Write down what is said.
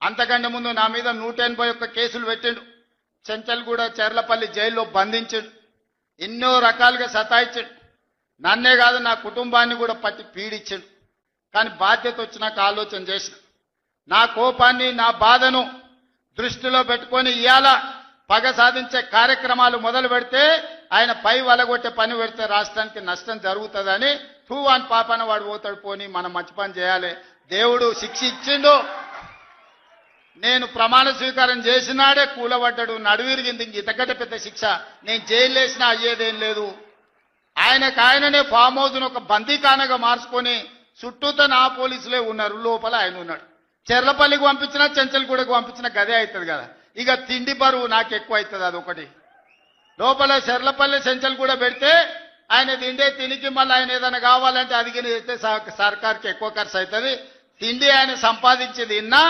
అంతకంటే ముందు నా మీద 181 కేసులు పెట్టిండు. చెంచల్గూడ చెర్లపల్లి జైల్లో బంధించాడు. ఎన్నో రకాలుగా సతాయించాడు. నన్నే కాదు నా కుటుంబాన్ని కూడా పట్టి పీడించాడు. కానీ బాధ్యత వచ్చినాక ఆలోచన చేసిన నా కోపాన్ని నా బాధను దృష్టిలో పెట్టుకొని ఇవాళ పగ సాధించే కార్యక్రమాలు మొదలు పెడితే ఆయన పై వలగొట్టే పని పెడితే రాష్ట్రానికి నష్టం జరుగుతుందని తూవాన్ పాపన వాడు పోతాడు. పోని మనం మంచి పని చేయాలి. దేవుడు శిక్ష ఇచ్చిండు. నేను ప్రమాణ స్వీకారం చేసినాడే కూలబడ్డాడు, నడువిరిగింది. ఇంతకంటే పెద్ద శిక్ష నేను జైలు వేసినా అయ్యేదేం లేదు. ఆయననే ఫామ్ హౌస్ను ఒక బందీఖానగా మార్చుకొని చుట్టూతో నా పోలీసులే ఉన్నారు, లోపల ఆయన ఉన్నాడు. చెర్లపల్లికి పంపించినా చెంచల్గూడకు పంపించినా గదే అవుతుంది కదా. ఇక తిండి బరువు నాకు ఎక్కువ అవుతుంది. అదొకటి లోపల చెర్లపల్లి చెంచల్గూడ పెడితే ఆయన తిండే తినికి మళ్ళీ ఆయన ఏదైనా కావాలంటే అదిగిన అయితే సర్కార్కి ఎక్కువ ఖర్చు అవుతుంది. తిండి ఆయన సంపాదించేది ఇన్నా